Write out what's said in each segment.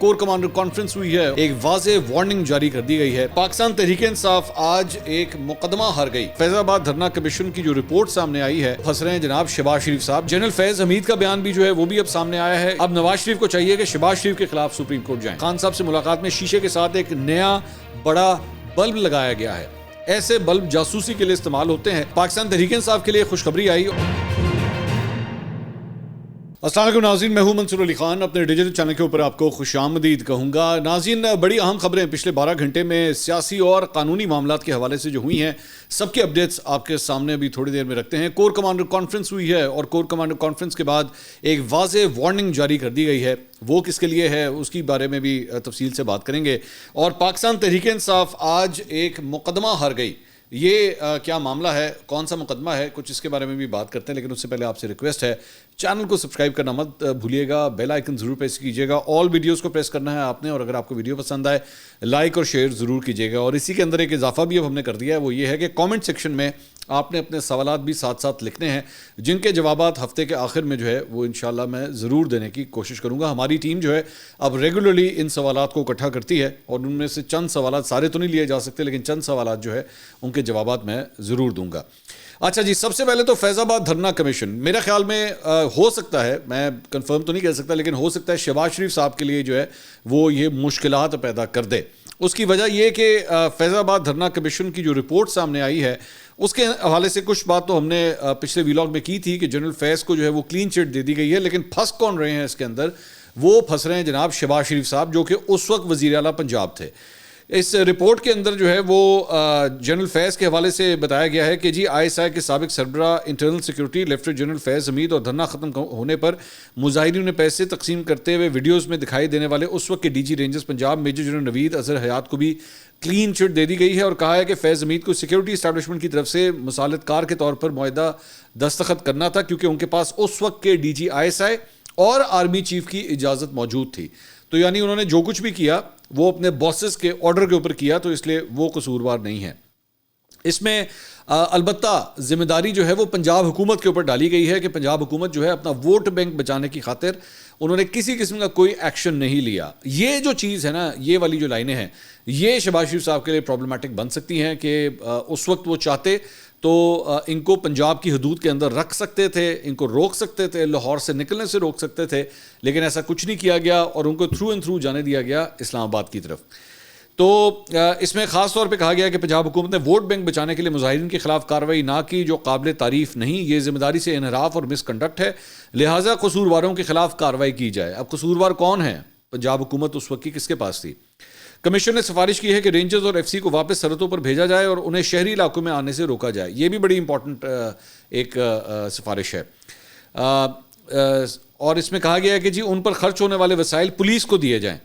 Corps commander conference ہوئی ہے، ایک واضح وارننگ جاری کر دی گئی ہے۔ پاکستان تحریک انصاف آج ایک مقدمہ ہار گئی۔ فیض آباد دھرنا کمیشن کی جو رپورٹ سامنے آئی ہے، پھنس رہے ہیں جناب شہباز شریف صاحب۔ جنرل فیض حمید کا بیان بھی جو ہے وہ بھی اب سامنے آیا ہے۔ اب نواز شریف کو چاہیے کہ شہباز شریف کے خلاف سپریم کورٹ جائیں۔ خان صاحب سے ملاقات میں شیشے کے ساتھ ایک نیا بڑا بلب لگایا گیا ہے۔ ایسے بلب جاسوسی کے لیے استعمال ہوتے ہیں۔ پاکستان تحریک انصاف کے لیے خوشخبری آئی۔ السلام علیکم ناظرین، میں ہوں منصور علی خان، اپنے ڈیجیٹل چینل کے اوپر آپ کو خوش آمدید کہوں گا۔ ناظرین، بڑی اہم خبریں پچھلے 12 گھنٹے میں سیاسی اور قانونی معاملات کے حوالے سے جو ہوئی ہیں، سب کے اپڈیٹس آپ کے سامنے ابھی تھوڑی دیر میں رکھتے ہیں۔ کور کمانڈر کانفرنس ہوئی ہے اور کور کمانڈر کانفرنس کے بعد ایک واضح وارننگ جاری کر دی گئی ہے۔ وہ کس کے لیے ہے اس کی بارے میں بھی تفصیل سے بات کریں گے۔ اور پاکستان تحریک انصاف آج ایک مقدمہ ہار گئی۔ یہ کیا معاملہ ہے، کون سا مقدمہ ہے، کچھ اس کے بارے میں بھی بات کرتے ہیں، لیکن اس سے پہلے آپ سے ریکویسٹ ہے چینل کو سبسکرائب کرنا مت بھولیے گا، بیل آئیکن ضرور پریس کیجیے گا، آل ویڈیوز کو پریس کرنا ہے آپ نے، اور اگر آپ کو ویڈیو پسند آئے لائک اور شیئر ضرور کیجیے گا۔ اور اسی کے اندر ایک اضافہ بھی اب ہم نے کر دیا ہے، وہ یہ ہے کہ کامنٹ سیکشن میں آپ نے اپنے سوالات بھی ساتھ ساتھ لکھنے ہیں، جن کے جوابات ہفتے کے آخر میں جو ہے وہ انشاءاللہ میں ضرور دینے کی کوشش کروں گا۔ ہماری ٹیم جو ہے اب ریگولرلی ان سوالات کو اکٹھا کرتی ہے، اور ان میں سے چند سوالات، سارے تو نہیں لیے جا سکتے، لیکن چند سوالات جو ہے ان کے جوابات میں ضرور دوں گا۔ اچھا جی، سب سے پہلے تو فیض آباد دھرنا کمیشن، میرے خیال میں ہو سکتا ہے، میں کنفرم تو نہیں کہہ سکتا، لیکن ہو سکتا ہے شہباز شریف صاحب کے لیے جو ہے وہ یہ مشکلات پیدا کر دے۔ اس کی وجہ یہ کہ فیض آباد دھرنا کمیشن کی جو رپورٹ سامنے آئی ہے، اس کے حوالے سے کچھ بات تو ہم نے پچھلے ویلاگ میں کی تھی کہ جنرل فیض کو جو ہے وہ کلین چٹ دے دی گئی ہے، لیکن پھنس کون رہے ہیں اس کے اندر؟ وہ پھنس رہے ہیں جناب شہباز شریف صاحب، جو کہ اس وقت وزیر اعلیٰ پنجاب تھے۔ اس رپورٹ کے اندر جو ہے وہ جنرل فیض کے حوالے سے بتایا گیا ہے کہ جی ISI کے سابق سربراہ internal security lieutenant general Faiz حمید اور دھرنا ختم ہونے پر مظاہرین نے پیسے تقسیم کرتے ہوئے ویڈیوز میں دکھائی دینے والے اس وقت کے DG Rangers Punjab major general Naveed Azhar Hayat کو بھی کلین چٹ دے دی گئی ہے، اور کہا ہے کہ فیض حمید کو سیکورٹی اسٹیبلشمنٹ کی طرف سے مصالحت کار کے طور پر معاہدہ دستخط کرنا تھا، کیونکہ ان کے پاس اس وقت کے DG ISI اور آرمی چیف کی اجازت موجود تھی۔ تو یعنی انہوں نے جو کچھ بھی کیا وہ اپنے باسز کے آرڈر کے اوپر کیا، تو اس لیے وہ قصوروار نہیں ہے۔ اس میں البتہ ذمہ داری جو ہے وہ پنجاب حکومت کے اوپر ڈالی گئی ہے کہ پنجاب حکومت جو ہے اپنا ووٹ بینک بچانے کی خاطر انہوں نے کسی قسم کا کوئی ایکشن نہیں لیا۔ یہ جو چیز ہے نا، یہ والی جو لائنیں ہیں، یہ شہباز شریف صاحب کے لیے پرابلمٹک بن سکتی ہیں کہ اس وقت وہ چاہتے تو ان کو پنجاب کی حدود کے اندر رکھ سکتے تھے، ان کو روک سکتے تھے، لاہور سے نکلنے سے روک سکتے تھے، لیکن ایسا کچھ نہیں کیا گیا، اور ان کو تھرو اینڈ تھرو جانے دیا گیا اسلام آباد کی طرف۔ تو اس میں خاص طور پہ کہا گیا کہ پنجاب حکومت نے ووٹ بینک بچانے کے لیے مظاہرین کے خلاف کارروائی نہ کی، جو قابل تعریف نہیں، یہ ذمہ داری سے انحراف اور مس کنڈکٹ ہے، لہٰذا قصورواروں کے خلاف کارروائی کی جائے۔ اب قصوروار کون ہیں؟ پنجاب حکومت اس وقت کی کس کے پاس تھی؟ کمیشن نے سفارش کی ہے کہ رینجرز اور FC کو واپس سرحدوں پر بھیجا جائے اور انہیں شہری علاقوں میں آنے سے روکا جائے۔ یہ بھی بڑی امپورٹنٹ ایک سفارش ہے، اور اس میں کہا گیا ہے کہ جی ان پر خرچ ہونے والے وسائل پولیس کو دیے جائیں۔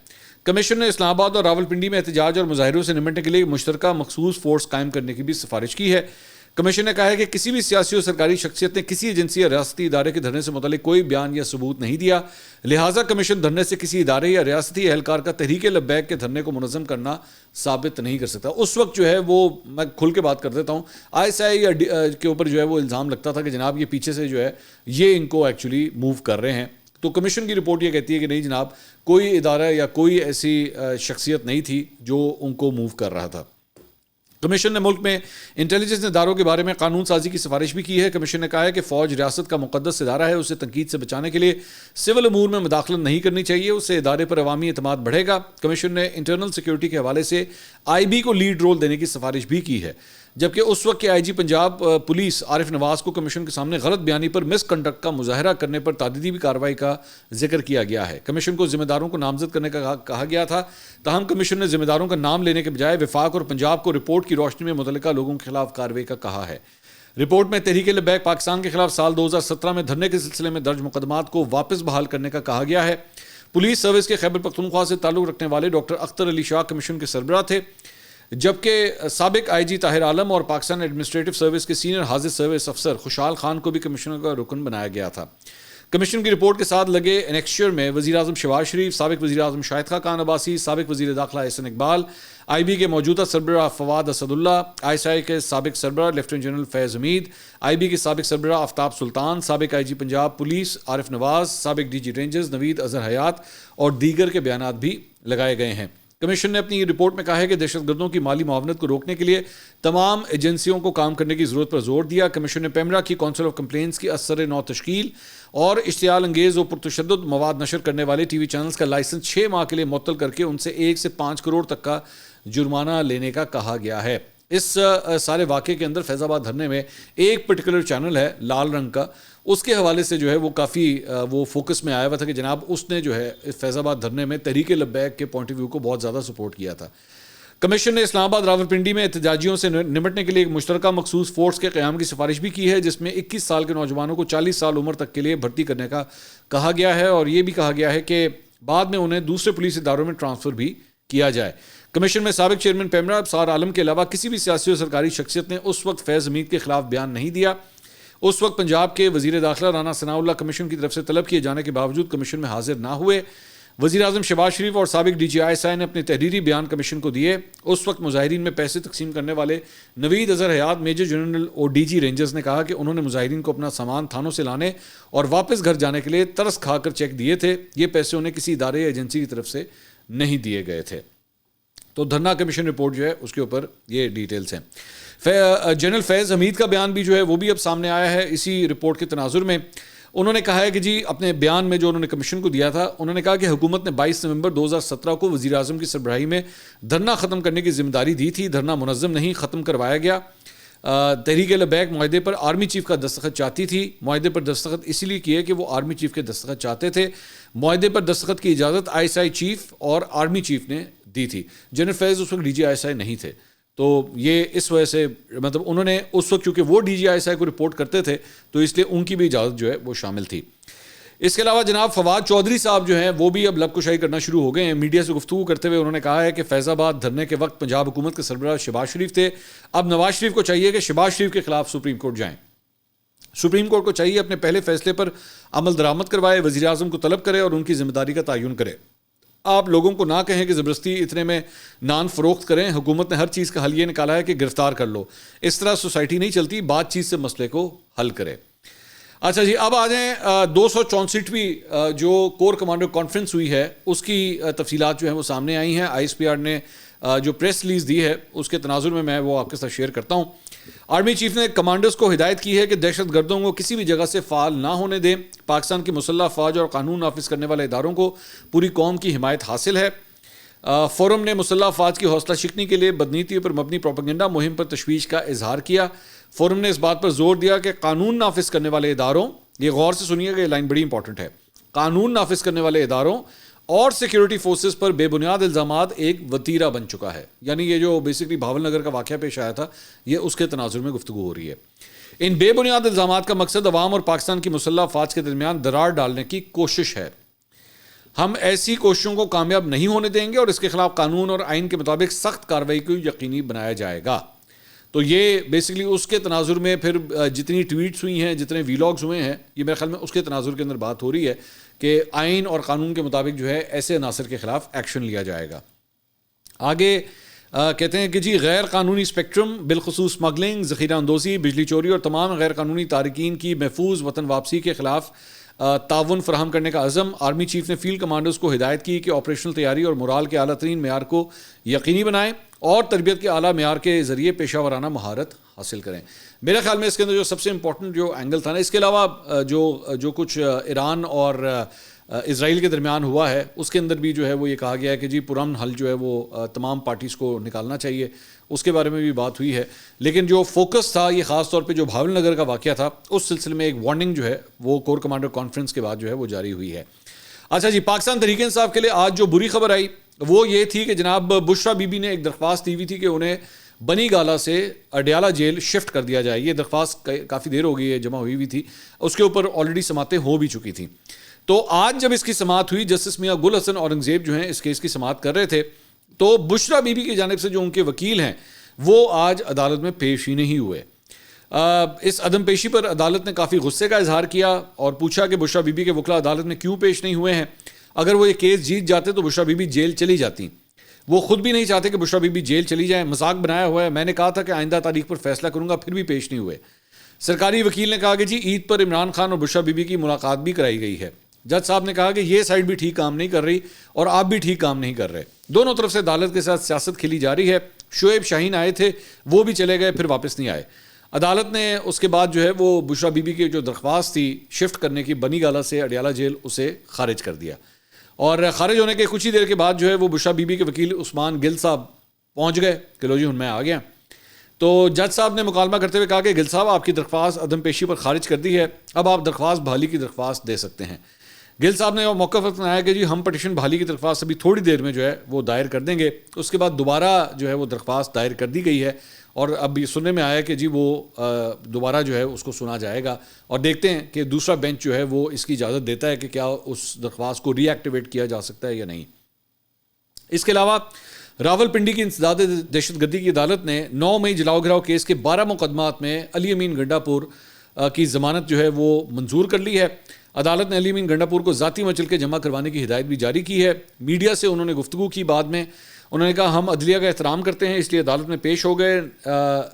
کمیشن نے اسلام آباد اور راولپنڈی میں احتجاج اور مظاہروں سے نمٹنے کے لیے مشترکہ مخصوص فورس قائم کرنے کی بھی سفارش کی ہے۔ کمیشن نے کہا ہے کہ کسی بھی سیاسی اور سرکاری شخصیت نے کسی ایجنسی یا ریاستی ادارے کے دھرنے سے متعلق کوئی بیان یا ثبوت نہیں دیا، لہٰذا کمیشن دھرنے سے کسی ادارے یا ریاستی اہلکار کا تحریک لبیک کے دھرنے کو منظم کرنا ثابت نہیں کر سکتا۔ اس وقت جو ہے وہ میں کھل کے بات کر دیتا ہوں، ISI کے اوپر جو ہے وہ الزام لگتا تھا کہ جناب یہ پیچھے سے جو ہے یہ ان کو ایکچولی موو کر رہے ہیں۔ تو کمیشن کی رپورٹ یہ کہتی ہے کہ نہیں جناب، کوئی ادارہ یا کوئی ایسی شخصیت نہیں تھی جو ان کو موو کر رہا تھا۔ کمیشن نے ملک میں انٹیلیجنس اداروں کے بارے میں قانون سازی کی سفارش بھی کی ہے۔ کمیشن نے کہا ہے کہ فوج ریاست کا مقدس ادارہ ہے، اسے تنقید سے بچانے کے لیے سول امور میں مداخلت نہیں کرنی چاہیے، اس سے ادارے پر عوامی اعتماد بڑھے گا۔ کمیشن نے انٹرنل سیکورٹی کے حوالے سے IB کو لیڈ رول دینے کی سفارش بھی کی ہے، جبکہ اس وقت کے IG پنجاب پولیس عارف نواز کو کمیشن کے سامنے غلط بیانی پر مس کنڈکٹ کا مظاہرہ کرنے پر تعدیدی کارروائی کا ذکر کیا گیا ہے۔ کمیشن کو ذمہ داروں کو نامزد کرنے کا کہا گیا تھا، تاہم کمیشن نے ذمہ داروں کا نام لینے کے بجائے وفاق اور پنجاب کو رپورٹ کی روشنی میں متعلقہ لوگوں کے خلاف کارروائی کا کہا ہے۔ رپورٹ میں تحریک لبیک پاکستان کے خلاف سال 2017 میں دھرنے کے سلسلے میں درج مقدمات کو واپس بحال کرنے کا کہا گیا ہے۔ پولیس سروس کے خیبر پختونخوا سے تعلق رکھنے والے ڈاکٹر اختر علی شاہ کمیشن کے سربراہ تھے، جبکہ سابق IG طاہر عالم اور پاکستان ایڈمنسٹریٹو سروس کے سینئر حافظ سروس افسر خوشحال خان کو بھی کمیشن کا رکن بنایا گیا تھا۔ کمیشن کی رپورٹ کے ساتھ لگے انیکسچر میں وزیر اعظم شہباز شریف، سابق وزیر اعظم شاہد خاقان عباسی، سابق وزیر داخلہ احسن اقبال، آئی بی کے موجودہ سربراہ Fawad Asadullah, I S I کے سابق سربراہ lieutenant general Faiz Hameed, I B کے سابق سربراہ آفتاب سلطان، سابق آئی جی پنجاب پولیس عارف نواز، سابق ڈی جی رینجرز نوید اظہر حیات اور دیگر کے بیانات بھی لگائے گئے ہیں۔ کمیشن نے اپنی رپورٹ میں کہا ہے کہ دہشت گردوں کی مالی معاونت کو روکنے کے لیے تمام ایجنسیوں کو کام کرنے کی ضرورت پر زور دیا۔ کمیشن نے پیمرا کی کونسل آف کمپلینٹس کی اثر نو تشکیل اور اشتعال انگیز و پرتشدد مواد نشر کرنے والے ٹی وی چینلز کا لائسنس 6 ماہ کے لیے معطل کر کے ان سے 1 سے 5 کروڑ تک کا جرمانہ لینے کا کہا گیا ہے۔ اس سارے واقعے کے اندر فیض آباد دھرنے میں ایک پرٹیکولر چینل ہے لال رنگ کا، اس کے حوالے سے جو ہے وہ کافی وہ فوکس میں آیا ہوا تھا کہ جناب اس نے جو ہے فیض آباد دھرنے میں تحریک لبیک کے پوائنٹ آف ویو کو بہت زیادہ سپورٹ کیا تھا۔ کمیشن نے اسلام آباد راولپنڈی میں احتجاجیوں سے نمٹنے کے لیے ایک مشترکہ مخصوص فورس کے قیام کی سفارش بھی کی ہے، جس میں 21 سال کے نوجوانوں کو 40 سال عمر تک کے لیے بھرتی کرنے کا کہا گیا ہے، اور یہ بھی کہا گیا ہے کہ بعد میں انہیں دوسرے پولیس اداروں میں ٹرانسفر بھی کیا جائے۔ کمیشن میں سابق چیئرمین پیمرا ابصار عالم کے علاوہ کسی بھی سیاسی اور سرکاری شخصیت نے اس وقت فیض حمید کے خلاف بیان نہیں دیا۔ اس وقت پنجاب کے وزیر داخلہ رانا ثناء اللہ کمیشن کی طرف سے طلب کیے جانے کے باوجود کمیشن میں حاضر نہ ہوئے۔ وزیر اعظم شہباز شریف اور سابق ڈی جی آئی ایس آئی نے اپنے تحریری بیان کمیشن کو دیے۔ اس وقت مظاہرین میں پیسے تقسیم کرنے والے نوید اظہر حیات میجر جنرل اور ڈی جی رینجرز نے کہا کہ انہوں نے مظاہرین کو اپنا سامان تھانوں سے لانے اور واپس گھر جانے کے لیے ترس کھا کر چیک دیے تھے، یہ پیسے انہیں کسی ادارے یا ایجنسی کی طرف سے نہیں دیے گئے تھے۔ تو دھرنا کمیشن رپورٹ جو ہے اس کے اوپر یہ ڈیٹیلز ہیں۔ جنرل فیض حمید کا بیان بھی جو ہے وہ بھی اب سامنے آیا ہے اسی رپورٹ کے تناظر میں۔ انہوں نے کہا ہے کہ جی اپنے بیان میں جو انہوں نے کمیشن کو دیا تھا، انہوں نے کہا کہ حکومت نے 22 نومبر 2017 کو وزیر اعظم کی سربراہی میں دھرنا ختم کرنے کی ذمہ داری دی تھی۔ دھرنا منظم نہیں، ختم کروایا گیا۔ تحریک لبیک معاہدے پر آرمی چیف کا دستخط چاہتی تھی۔ معاہدے پر دستخط اسی لیے کیے کہ وہ آرمی چیف کے دستخط چاہتے تھے۔ معاہدے پر دستخط کی اجازت آئی ایس آئی چیف اور آرمی چیف نے دی تھی۔ جنرل فیض اس وقت ڈی جی آئی ایس آئی نہیں تھے، تو یہ اس وجہ سے مطلب انہوں نے اس وقت چونکہ وہ ڈی جی آئی ایس آئی کو رپورٹ کرتے تھے تو اس لیے ان کی بھی اجازت جو ہے وہ شامل تھی۔ اس کے علاوہ جناب فواد چودھری صاحب جو ہیں وہ بھی اب لب کشائی کرنا شروع ہو گئے ہیں۔ میڈیا سے گفتگو کرتے ہوئے انہوں نے کہا ہے کہ فیض آباد دھرنے کے وقت پنجاب حکومت کے سربراہ شہباز شریف تھے، اب نواز شریف کو چاہیے کہ شہباز شریف کے خلاف سپریم کورٹ جائیں۔ سپریم کورٹ کو چاہیے اپنے پہلے فیصلے پر عمل درآمد کروائے، وزیر اعظم کو طلب کرے اور ان کی ذمہ داری کا تعین کرے۔ آپ لوگوں کو نہ کہیں کہ زبردستی اتنے میں نان فروخت کریں۔ حکومت نے ہر چیز کا حل یہ نکالا ہے کہ گرفتار کر لو، اس طرح سوسائٹی نہیں چلتی، بات چیت سے مسئلے کو حل کرے۔ اچھا جی، اب آ جائیں 264ویں جو کور کمانڈر کانفرنس ہوئی ہے اس کی تفصیلات جو ہیں وہ سامنے آئی ہیں۔ آئی ایس پی آر نے جو پریس ریلیز دی ہے اس کے تناظر میں وہ آپ کے ساتھ شیئر کرتا ہوں۔ آرمی چیف نے کمانڈرز کو ہدایت کی ہے کہ دہشت گردوں کو کسی بھی جگہ سے فعال نہ ہونے دیں۔ پاکستان کی مسلح افواج اور قانون نافذ کرنے والے اداروں کو پوری قوم کی حمایت حاصل ہے۔ فورم نے مسلح افواج کی حوصلہ شکنی کے لیے بدنیتی پر مبنی پروپیگنڈا مہم پر تشویش کا اظہار کیا۔ فورم نے اس بات پر زور دیا کہ قانون نافذ کرنے والے اداروں، یہ غور سے سنیے گا، یہ لائن بڑی امپورٹنٹ ہے، قانون نافذ کرنے والے اداروں اور سیکیورٹی فورسز پر بے بنیاد الزامات ایک وتیرہ بن چکا ہے۔ یعنی یہ جو بیسکلی بھاول نگر کا واقعہ پیش آیا تھا، یہ اس کے تناظر میں گفتگو ہو رہی ہے۔ ان بے بنیاد الزامات کا مقصد عوام اور پاکستان کی مسلح افواج کے درمیان درار ڈالنے کی کوشش ہے۔ ہم ایسی کوششوں کو کامیاب نہیں ہونے دیں گے اور اس کے خلاف قانون اور آئین کے مطابق سخت کارروائی کو یقینی بنایا جائے گا۔ تو یہ بیسکلی اس کے تناظر میں پھر جتنی ٹویٹس ہوئی ہیں، جتنے ویلاگز ہوئے ہیں، یہ میرے خیال میں اس کے تناظر کے اندر بات ہو رہی ہے کہ آئین اور قانون کے مطابق جو ہے ایسے عناصر کے خلاف ایکشن لیا جائے گا۔ آگے کہتے ہیں کہ جی غیر قانونی اسپیکٹرم بالخصوص اسمگلنگ، ذخیرہ اندوزی، بجلی چوری اور تمام غیر قانونی تارکین کی محفوظ وطن واپسی کے خلاف تعاون فراہم کرنے کا عزم۔ آرمی چیف نے فیلڈ کمانڈرز کو ہدایت کی کہ آپریشنل تیاری اور مورال کے اعلیٰ ترین معیار کو یقینی بنائیں اور تربیت کے اعلیٰ معیار کے ذریعے پیشہ ورانہ مہارت حاصل کریں۔ میرے خیال میں اس کے اندر جو سب سے امپورٹنٹ جو اینگل تھا نا، اس کے علاوہ جو کچھ ایران اور اسرائیل کے درمیان ہوا ہے اس کے اندر بھی جو ہے وہ یہ کہا گیا ہے کہ جی پرامن حل جو ہے وہ تمام پارٹیز کو نکالنا چاہیے، اس کے بارے میں بھی بات ہوئی ہے۔ لیکن جو فوکس تھا یہ خاص طور پہ جو بھاول نگر کا واقعہ تھا اس سلسلے میں ایک وارننگ جو ہے وہ کور کمانڈر کانفرنس کے بعد جو ہے وہ جاری ہوئی ہے۔ اچھا جی، پاکستان تحریک انصاف کے لیے آج جو بری خبر آئی وہ یہ تھی کہ جناب بشرا بی بی نے ایک درخواست دی ہوئی تھی کہ انہیں بنی گالا سے اڈیالہ جیل شفٹ کر دیا جائے۔ یہ درخواست کافی دیر ہو گئی ہے جمع ہوئی تھی، اس کے اوپر آلریڈی سماعتیں ہو بھی چکی تھیں۔ تو آج جب اس کی سماعت ہوئی، جسٹس میاں گل حسن اورنگزیب جو ہیں اس کیس کی سماعت کر رہے تھے، تو بشرا بی بی کی جانب سے جو ان کے وکیل ہیں وہ آج عدالت میں پیش ہی نہیں ہوئے۔ اس عدم پیشی پر عدالت نے کافی غصے کا اظہار کیا اور پوچھا کہ بشریٰ بی بی کے وکلا عدالت میں کیوں پیش نہیں ہوئے ہیں. اگر وہ یہ کیس جیت جاتے تو بشریٰ بی بی جیل چلی جاتی. وہ خود بھی نہیں چاہتے کہ بشریٰ بی بی جیل چلی جائیں. مذاق بنایا ہوا ہے. میں نے کہا تھا کہ آئندہ تاریخ پر فیصلہ کروں گا, پھر بھی پیش نہیں ہوئے. سرکاری وکیل نے کہا کہ جی عید پر عمران خان اور بشریٰ بی بی کی ملاقات بھی کرائی گئی ہے. جج صاحب نے کہا کہ یہ سائڈ بھی ٹھیک کام نہیں کر رہی اور آپ بھی ٹھیک کام نہیں کر رہے. دونوں طرف سے عدالت کے ساتھ سیاست کھیلی جا رہی ہے. شعیب شاہین آئے تھے, وہ بھی چلے گئے, پھر واپس نہیں آئے. عدالت نے اس کے بعد جو ہے وہ بشریٰ بی بی کی جو درخواست تھی شفٹ کرنے کی بنی گالہ سے اڈیالہ جیل, اسے خارج کر دیا. اور خارج ہونے کے کچھ ہی دیر کے بعد جو ہے وہ بشریٰ بی بی کے وکیل عثمان گل صاحب پہنچ گئے کہ لو جی ہوں میں آ گیا. تو جج صاحب نے مکالمہ کرتے ہوئے کہا کہ گل صاحب آپ کی درخواست عدم پیشی پر خارج کر دی ہے, اب آپ درخواست بحالی کی درخواست دے سکتے ہیں. گل صاحب نے موقف اپنایا کہ جی ہم پٹیشن بحالی کی درخواست ابھی تھوڑی دیر میں جو ہے وہ دائر کر دیں گے. اس کے بعد دوبارہ جو ہے وہ درخواست دائر کر دی گئی ہے اور اب یہ سننے میں آیا کہ جی وہ دوبارہ جو ہے اس کو سنا جائے گا اور دیکھتے ہیں کہ دوسرا بینچ جو ہے وہ اس کی اجازت دیتا ہے کہ کیا اس درخواست کو ری ایکٹیویٹ کیا جا سکتا ہے یا نہیں. اس کے علاوہ راول پنڈی کی انسداد دہشت گردی کی عدالت نے 9 مئی جلاؤ گراؤ کیس کے 12 مقدمات میں علی امین گنڈا پور کی ضمانت جو ہے وہ منظور کر لی ہے. عدالت نے علی امین گنڈا پور کو ذاتی مچل کے جمع کروانے کی ہدایت بھی جاری کی ہے. میڈیا سے انہوں نے گفتگو کی. بعد میں انہوں نے کہا ہم عدلیہ کا احترام کرتے ہیں, اس لیے عدالت میں پیش ہو گئے.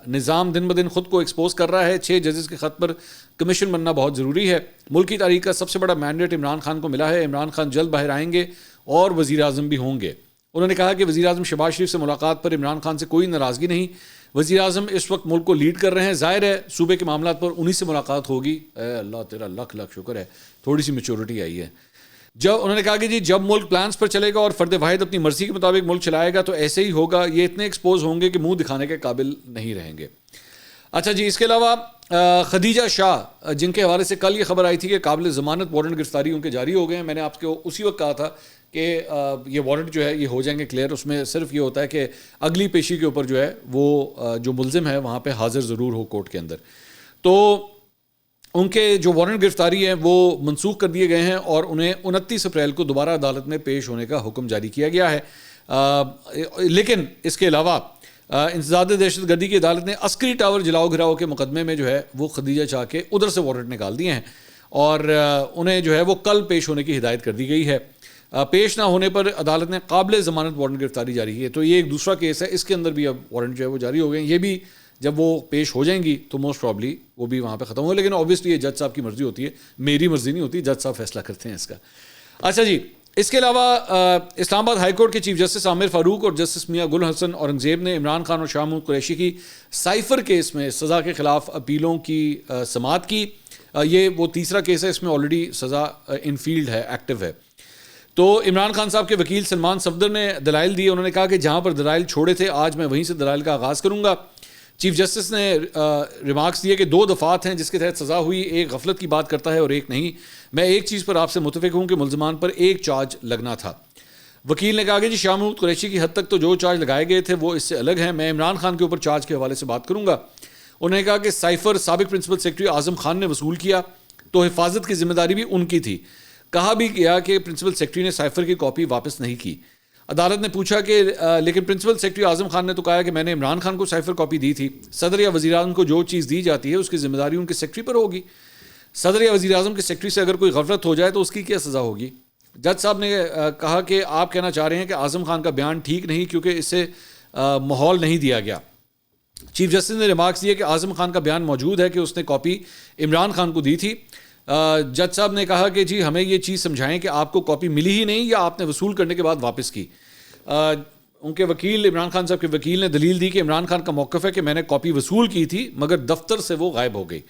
نظام دن بدن خود کو ایکسپوز کر رہا ہے. 6 ججز کے خط پر کمیشن بننا بہت ضروری ہے. ملک کی تاریخ کا سب سے بڑا مینڈیٹ عمران خان کو ملا ہے. عمران خان جلد باہر آئیں گے اور وزیر اعظم بھی ہوں گے. انہوں نے کہا کہ وزیر اعظم شہباز شریف سے ملاقات پر عمران خان سے کوئی ناراضگی نہیں. وزیر اعظم اس وقت ملک کو لیڈ کر رہے ہیں. ظاہر ہے صوبے کے معاملات پر انہی سے ملاقات ہوگی. اے اللہ تیرا لاکھ لاکھ شکر ہے تھوڑی سی میچورٹی آئی ہے. جب انہوں نے کہا کہ جی جب ملک پلانز پر چلے گا اور فرد واحد اپنی مرضی کے مطابق ملک چلائے گا تو ایسے ہی ہوگا. یہ اتنے ایکسپوز ہوں گے کہ منہ دکھانے کے قابل نہیں رہیں گے. اچھا جی, اس کے علاوہ خدیجہ شاہ جن کے حوالے سے کل یہ خبر آئی تھی کہ قابل ضمانت وارنٹ گرفتاری ان کے جاری ہو گئے ہیں. میں نے آپ کو اسی وقت کہا تھا کہ یہ وارنٹ جو ہے یہ ہو جائیں گے کلیئر. اس میں صرف یہ ہوتا ہے کہ اگلی پیشی کے اوپر جو ہے وہ جو ملزم ہے وہاں پہ حاضر ضرور ہو کورٹ کے اندر. تو ان کے جو وارنٹ گرفتاری ہیں وہ منسوخ کر دیے گئے ہیں اور انہیں 29 اپریل کو دوبارہ عدالت میں پیش ہونے کا حکم جاری کیا گیا ہے. لیکن اس کے علاوہ انسداد دہشت گردی کی عدالت نے عسکری ٹاور جلاؤ گھراؤ کے مقدمے میں جو ہے وہ خدیجہ شاہ کے ادھر سے وارنٹ نکال دیے ہیں اور انہیں جو ہے وہ کل پیش ہونے کی ہدایت کر دی گئی ہے. پیش نہ ہونے پر عدالت نے قابل ضمانت وارنٹ گرفتاری جاری کی ہے. تو یہ ایک دوسرا کیس ہے, اس کے اندر بھی اب وارنٹ جو ہے وہ جاری ہو گئے ہیں. یہ بھی جب وہ پیش ہو جائیں گی تو موسٹ پرابلی وہ بھی وہاں پہ ختم ہو. لیکن اوبیسلی یہ جج صاحب کی مرضی ہوتی ہے, میری مرضی نہیں ہوتی, جج صاحب فیصلہ کرتے ہیں اس کا. اچھا جی, اس کے علاوہ اسلام آباد ہائی کورٹ کے چیف جسٹس عامر فاروق اور جسٹس میاں گل حسن اورنگزیب نے عمران خان اور شاہ محمود قریشی کی سائفر کیس میں سزا کے خلاف اپیلوں کی سماعت کی. یہ وہ تیسرا کیس ہے, اس میں آلریڈی سزا ان فیلڈ ہے, ایکٹیو ہے. تو عمران خان صاحب کے وکیل سلمان صفدر نے دلائل دیے. انہوں نے کہا کہ جہاں پر دلائل چھوڑے تھے آج میں وہیں سے دلائل کا آغاز کروں گا. چیف جسٹس نے ریمارکس دیے کہ 2 دفعات ہیں جس کے تحت سزا ہوئی, ایک غفلت کی بات کرتا ہے اور ایک نہیں. میں ایک چیز پر آپ سے متفق ہوں کہ ملزمان پر ایک چارج لگنا تھا. وکیل نے کہا کہ جی شاہ محمود قریشی کی حد تک تو جو چارج لگائے گئے تھے وہ اس سے الگ ہیں. میں عمران خان کے اوپر چارج کے حوالے سے بات کروں گا. انہوں نے کہا کہ سائفر سابق پرنسپل سیکرٹری اعظم خان نے وصول کیا تو حفاظت کی ذمہ داری بھی ان کی تھی. کہا بھی کیا کہ پرنسپل سیکرٹری نے سائفر کی کاپی واپس نہیں کی. عدالت نے پوچھا کہ لیکن پرنسپل سیکرٹری اعظم خان نے تو کہا کہ میں نے عمران خان کو سائفر کاپی دی تھی. صدر یا وزیر اعظم کو جو چیز دی جاتی ہے اس کی ذمہ داری ان کے سیکرٹری پر ہوگی. صدر یا وزیر اعظم کے سیکرٹری سے اگر کوئی غفلت ہو جائے تو اس کی کیا سزا ہوگی. جج صاحب نے کہا کہ آپ کہنا چاہ رہے ہیں کہ اعظم خان کا بیان ٹھیک نہیں کیونکہ اس سے ماحول نہیں دیا گیا. چیف جسٹس نے ریمارکس دیے کہ اعظم خان کا بیان موجود ہے کہ اس نے کاپی عمران خان کو دی تھی. جج صاحب نے کہا کہ جی ہمیں یہ چیز سمجھائیں کہ آپ کو کاپی ملی ہی نہیں یا آپ نے وصول کرنے کے بعد واپس کی. ان کے وکیل عمران خان صاحب کے وکیل نے دلیل دی کہ عمران خان کا موقف ہے کہ میں نے کاپی وصول کی تھی مگر دفتر سے وہ غائب ہو گئی.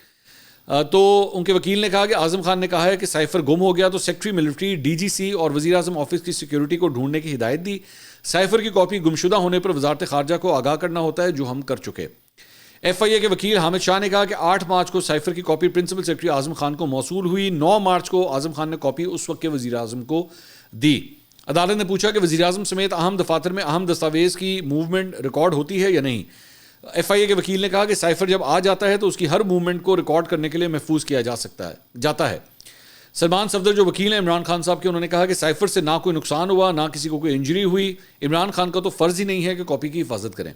تو ان کے وکیل نے کہا کہ اعظم خان نے کہا ہے کہ سائفر گم ہو گیا تو سیکرٹری ملٹری, ڈی جی سی اور وزیر اعظم آفس کی سیکیورٹی کو ڈھونڈنے کی ہدایت دی. سائفر کی کاپی گمشدہ ہونے پر وزارت خارجہ کو آگاہ کرنا ہوتا ہے جو ہم کر چکے. ایف آئی اے کے وکیل حامد شاہ نے کہا کہ 8 مارچ کو سائفر کی copy principal secretary Azam Khan کو موصول ہوئی. 9 مارچ کو اعظم خان نے کاپی اس وقت کے وزیر اعظم کو دی. عدالت نے پوچھا کہ وزیر اعظم سمیت اہم دفاتر میں اہم دستاویز کی موومنٹ ریکارڈ ہوتی ہے یا نہیں. ایف آئی اے کے وکیل نے کہا کہ سائفر جب آ جاتا ہے تو اس کی ہر موومنٹ کو ریکارڈ کرنے کے لیے محفوظ کیا جاتا ہے. سلمان صفدر جو وکیل ہیں عمران خان صاحب کے, انہوں نے کہا کہ سائفر سے نہ کوئی نقصان ہوا نہ کسی کو کوئی انجری ہوئی. عمران خان کا تو فرض ہی نہیں ہے کہ کاپی کی حفاظت کریں.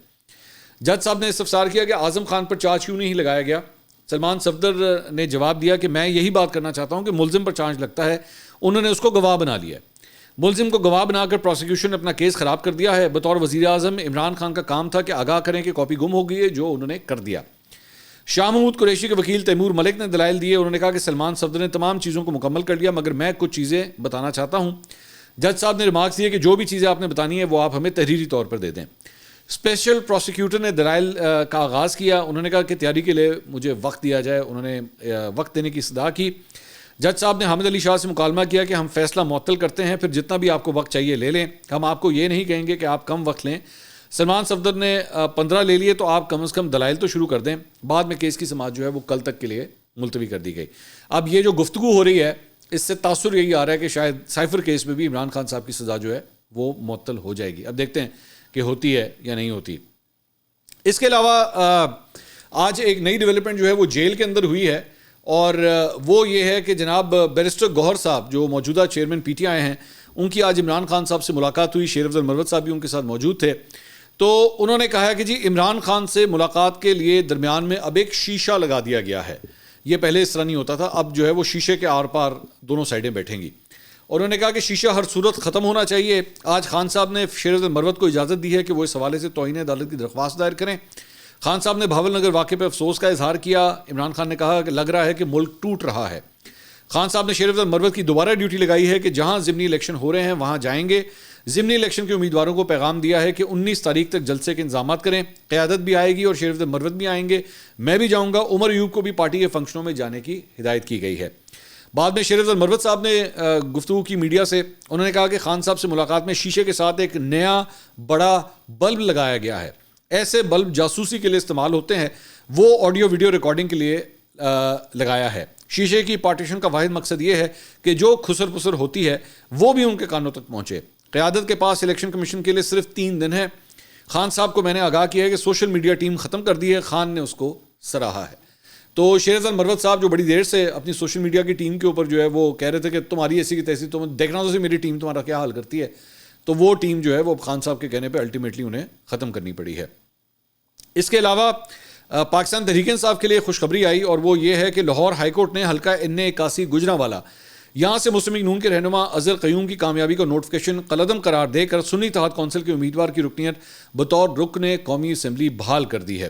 جج صاحب نے استفسار کیا کہ اعظم خان پر چارج کیوں نہیں لگایا گیا. سلمان صفدر نے جواب دیا کہ میں یہی بات کرنا چاہتا ہوں کہ ملزم پر چارج لگتا ہے، انہوں نے اس کو گواہ بنا لیا ہے، ملزم کو گواہ بنا کر پروسیکیوشن نے اپنا کیس خراب کر دیا ہے۔ بطور وزیر اعظم عمران خان کا کام تھا کہ آگاہ کریں کہ کاپی گم ہو گئی ہے، جو انہوں نے کر دیا۔ شاہ محمود قریشی کے وکیل تیمور ملک نے دلائل دیے، انہوں نے کہا کہ سلمان صفدر نے تمام چیزوں کو مکمل کر لیا، مگر میں کچھ چیزیں بتانا چاہتا ہوں۔ جج صاحب نے ریمارکس دیے کہ جو بھی چیزیں آپ نے بتانی ہیں وہ آپ ہمیں تحریری طور پر دے دیں۔ اسپیشل پروسیکیوٹر نے دلائل کا آغاز کیا، انہوں نے کہا کہ تیاری کے لیے مجھے وقت دیا جائے، انہوں نے وقت دینے کی استدعا کی۔ جج صاحب نے حامد علی شاہ سے مکالمہ کیا کہ ہم فیصلہ معطل کرتے ہیں، پھر جتنا بھی آپ کو وقت چاہیے لے لیں، ہم آپ کو یہ نہیں کہیں گے کہ آپ کم وقت لیں۔ سلمان صفدر نے 15 لے لیے تو آپ کم از کم دلائل تو شروع کر دیں۔ بعد میں کیس کی سماعت جو ہے وہ کل تک کے لیے ملتوی کر دی گئی۔ اب یہ جو گفتگو ہو رہی ہے اس سے تاثر یہی آ رہا ہے کہ شاید سائفر کیس میں بھی عمران خان صاحب کی سزا جو ہے وہ معطل ہو جائے گی۔ اب دیکھتے ہیں کہ ہوتی ہے یا نہیں ہوتی۔ اس کے علاوہ آج ایک نئی ڈیولپمنٹ جو ہے وہ جیل کے اندر ہوئی ہے، اور وہ یہ ہے کہ جناب بیرسٹر گوہر صاحب جو موجودہ چیئرمین پی ٹی آئی ہیں، ان کی آج عمران خان صاحب سے ملاقات ہوئی۔ شیر افضل مروت صاحب بھی ان کے ساتھ موجود تھے، تو انہوں نے کہا کہ جی عمران خان سے ملاقات کے لیے درمیان میں اب ایک شیشہ لگا دیا گیا ہے، یہ پہلے اس طرح نہیں ہوتا تھا، اب جو ہے وہ شیشے کے آر پار دونوں سائڈیں بیٹھیں گی۔ اور انہوں نے کہا کہ شیشہ ہر صورت ختم ہونا چاہیے۔ آج خان صاحب نے شیر افضل مروت کو اجازت دی ہے کہ وہ اس حوالے سے توہین عدالت کی درخواست دائر کریں۔ خان صاحب نے بھاول نگر واقعے پہ افسوس کا اظہار کیا۔ عمران خان نے کہا کہ لگ رہا ہے کہ ملک ٹوٹ رہا ہے۔ خان صاحب نے شیر افضل مروت کی دوبارہ ڈیوٹی لگائی ہے کہ جہاں ضمنی الیکشن ہو رہے ہیں وہاں جائیں گے۔ ضمنی الیکشن کے امیدواروں کو پیغام دیا ہے کہ 19 تاریخ تک جلسے کے انتظامات کریں، قیادت بھی آئے گی اور شیر افضل مروت بھی آئیں گے، میں بھی جاؤں گا۔ عمر ایوب کو بھی پارٹی کے فنکشنوں میں جانے کی ہدایت کی گئی ہے۔ بعد میں شیر افضل مروت صاحب نے گفتگو کی میڈیا سے، انہوں نے کہا کہ خان صاحب سے ملاقات میں شیشے کے ساتھ ایک نیا بڑا بلب لگایا گیا ہے، ایسے بلب جاسوسی کے لیے استعمال ہوتے ہیں، وہ آڈیو ویڈیو ریکارڈنگ کے لیے لگایا ہے۔ شیشے کی پارٹیشن کا واحد مقصد یہ ہے کہ جو خسر پسر ہوتی ہے وہ بھی ان کے کانوں تک پہنچے۔ قیادت کے پاس الیکشن کمیشن کے لیے صرف 3 دن ہے۔ خان صاحب کو میں نے آگاہ کیا ہے کہ سوشل میڈیا ٹیم ختم کر دی ہے، خان نے اس کو سراہا ہے۔ تو شیر افضل مروت صاحب جو بڑی دیر سے اپنی سوشل میڈیا کی ٹیم کے اوپر جو ہے وہ کہہ رہے تھے کہ تمہاری ایسی کی تیسی، تم دیکھنا تو میری ٹیم تمہارا کیا حال کرتی ہے، تو وہ ٹیم جو ہے وہ خان صاحب کے کہنے پہ الٹیمیٹلی انہیں ختم کرنی پڑی ہے۔ اس کے علاوہ پاکستان تحریک انصاف کے لیے خوشخبری آئی، اور وہ یہ ہے کہ لاہور ہائی کورٹ نے حلقہ NA81 گجرانوالہ یہاں سے مسلم لیگ نون کے رہنما اظہر قیوم کی کامیابی کو نوٹیفیکیشن قلعدم قرار دے کر سنی اتحاد کونسل کے امیدوار کی رکنیت بطور رکن قومی اسمبلی بحال کر دی ہے۔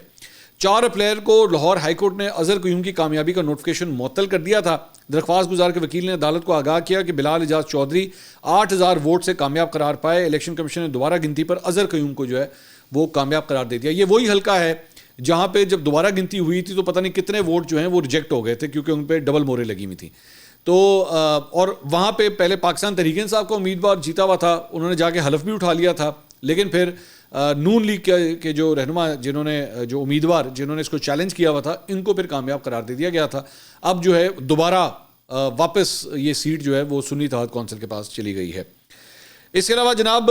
4 اپریل کو لاہور ہائی کورٹ نے اظہر قیوم کی کامیابی کا نوٹیفیکیشن معطل کر دیا تھا۔ درخواست گزار کے وکیل نے عدالت کو آگاہ کیا کہ بلال اعجاز چودھری 8000 ووٹ سے کامیاب قرار پائے۔ الیکشن کمیشن نے دوبارہ گنتی پر اظہر قیوم کو جو ہے وہ کامیاب قرار دے دیا۔ یہ وہی حلقہ ہے جہاں پہ جب دوبارہ گنتی ہوئی تھی تو پتہ نہیں کتنے ووٹ جو ہیں وہ ریجیکٹ ہو گئے تھے، کیونکہ ان پہ ڈبل مورے لگی ہوئی تھیں۔ تو اور وہاں پہ پہلے پاکستان تحریک انصاف کا امیدوار جیتا ہوا تھا، انہوں نے جا کے حلف بھی اٹھا لیا تھا، لیکن پھر نون لیگ کے جو رہنما جو امیدوار جنہوں نے اس کو چیلنج کیا ہوا تھا، ان کو پھر کامیاب قرار دے دیا گیا تھا۔ اب جو ہے دوبارہ واپس یہ سیٹ جو ہے وہ سنی اتحاد کونسل کے پاس چلی گئی ہے۔ اس کے علاوہ جناب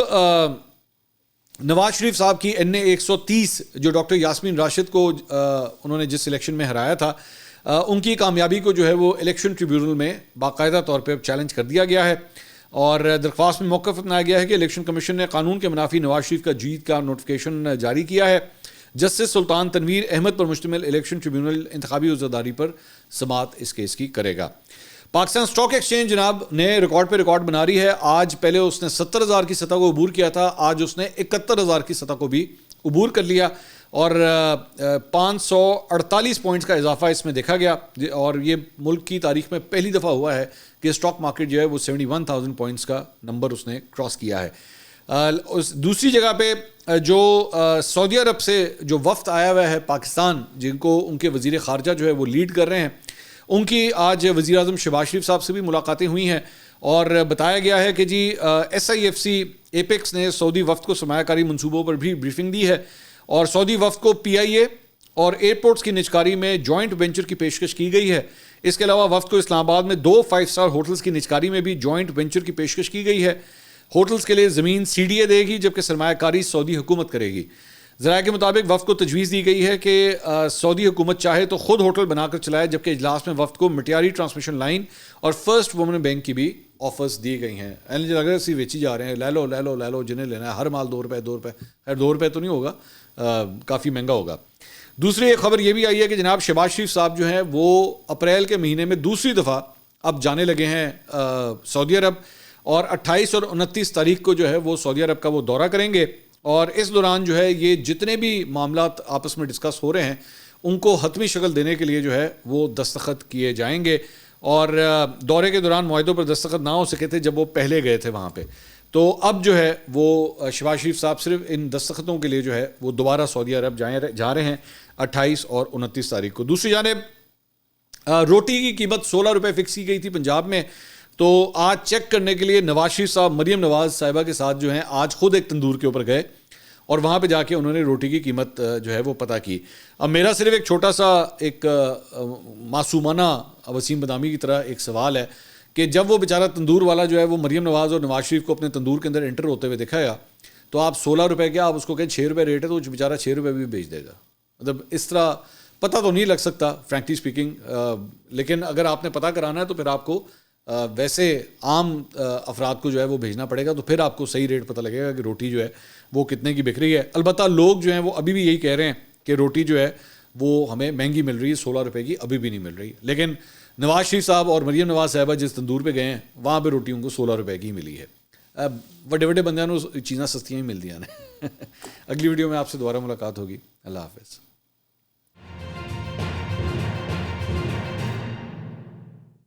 نواز شریف صاحب کی NA130 جو ڈاکٹر یاسمین راشد کو انہوں نے جس الیکشن میں ہرایا تھا، ان کی کامیابی کو جو ہے وہ الیکشن ٹریبیونل میں باقاعدہ طور پہ چیلنج کر دیا گیا ہے، اور درخواست میں موقف اپنایا گیا ہے کہ الیکشن کمیشن نے قانون کے منافی نواز شریف کا جیت کا نوٹیفیکیشن جاری کیا ہے۔ جسٹس سلطان تنویر احمد پر مشتمل الیکشن ٹریبیونل انتخابی عزاداری پر سماعت اس کیس کی کرے گا۔ پاکستان اسٹاک ایکسچینج جناب نئے ریکارڈ پہ ریکارڈ بنا رہی ہے۔ آج پہلے اس نے 70,000 کی سطح کو عبور کیا تھا، آج اس نے 71,000 کی سطح کو بھی عبور کر لیا، اور 548 پوائنٹس کا اضافہ اس میں دیکھا گیا، اور یہ ملک کی تاریخ میں پہلی دفعہ ہوا ہے کہ اسٹاک مارکیٹ جو ہے وہ 71,000 پوائنٹس کا نمبر اس نے کراس کیا ہے۔ دوسری جگہ پہ جو سعودی عرب سے جو وفد آیا ہوا ہے پاکستان، جن کو ان کے وزیر خارجہ جو ہے وہ لیڈ کر رہے ہیں، ان کی آج وزیر اعظم شہباز شریف صاحب سے بھی ملاقاتیں ہوئی ہیں، اور بتایا گیا ہے کہ جی SIFC ایپیکس نے سعودی وفد کو سرمایہ کاری منصوبوں پر بھی بریفنگ دی ہے، اور سعودی وفد کو PIA اور ایئرپورٹس کی نجکاری میں جوائنٹ وینچر کی پیشکش کی گئی ہے۔ اس کے علاوہ وفد کو اسلام آباد میں 2 5 اسٹار ہوٹلز کی نجکاری میں بھی جوائنٹ وینچر کی پیشکش کی گئی ہے۔ ہوٹلز کے لیے زمین CDA دے گی، جبکہ سرمایہ کاری سعودی حکومت کرے گی۔ ذرائع کے مطابق وفد کو تجویز دی گئی ہے کہ سعودی حکومت چاہے تو خود ہوٹل بنا کر چلائے، جبکہ اجلاس میں وفد کو مٹیاری ٹرانسمیشن لائن اور فرسٹ وومن بینک کی بھی آفرز دی گئی ہیں۔ لگ رہا ہے ویچی جا رہے ہیں، لے لو لے لو لے لو، جنہیں لینا ہے، ہر مال 2 روپے 2 روپے، خیر 2 روپے تو نہیں ہوگا، کافی مہنگا ہوگا۔ دوسری ایک خبر یہ بھی آئی ہے کہ جناب شہباز شریف صاحب جو ہیں وہ اپریل کے مہینے میں دوسری دفعہ اب جانے لگے ہیں سعودی عرب, اور 28 اور 29 تاریخ کو جو ہے وہ سعودی عرب کا وہ دورہ کریں گے, اور اس دوران جو ہے یہ جتنے بھی معاملات آپس میں ڈسکس ہو رہے ہیں ان کو حتمی شکل دینے کے لیے جو ہے وہ دستخط کیے جائیں گے. اور دورے کے دوران معاہدوں پر دستخط نہ ہو سکے تھے جب وہ پہلے گئے تھے وہاں پہ, تو اب جو ہے وہ شہباز شریف صاحب صرف ان دستخطوں کے لیے جو ہے وہ دوبارہ سعودی عرب جا رہے ہیں 28 اور 29 تاریخ کو. دوسری جانب روٹی کی قیمت 16 روپے فکس کی گئی تھی پنجاب میں, تو آج چیک کرنے کے لیے نواز شریف صاحب مریم نواز صاحبہ کے ساتھ جو ہیں آج خود ایک تندور کے اوپر گئے اور وہاں پہ جا کے انہوں نے روٹی کی قیمت جو ہے وہ پتہ کی. اب میرا صرف ایک چھوٹا سا ایک معصومانہ وسیم بدامی کی طرح ایک سوال ہے کہ جب وہ بیچارہ تندور والا جو ہے وہ مریم نواز اور نواز شریف کو اپنے تندور کے اندر انٹر ہوتے ہوئے دیکھا گا, تو آپ 16 روپے کیا آپ اس کو کہیں 6 روپے ریٹ ہے تو وہ بیچارہ 6 روپے بھی بیچ دے گا. مطلب اس طرح پتہ تو نہیں لگ سکتا فرینکلی اسپیکنگ, لیکن اگر آپ نے پتہ کرانا ہے تو پھر آپ کو ویسے عام افراد کو جو ہے وہ بھیجنا پڑے گا, تو پھر آپ کو صحیح ریٹ پتہ لگے گا کہ روٹی جو ہے وہ کتنے کی بک رہی ہے. البتہ لوگ جو ہیں وہ ابھی بھی یہی کہہ رہے ہیں کہ روٹی جو ہے وہ ہمیں مہنگی مل رہی ہے, 16 روپے کی ابھی بھی نہیں مل رہی. لیکن نواز شریف صاحب اور مریم نواز صاحبہ جس تندور پہ گئے ہیں وہاں پہ روٹی ان کو 16 روپے کی ملی ہے. بڑے بڑے بندیاں نو چیزاں سستیاں ہی ملتی ہیں. اگلی ویڈیو میں آپ سے دوبارہ ملاقات ہوگی. اللہ حافظ.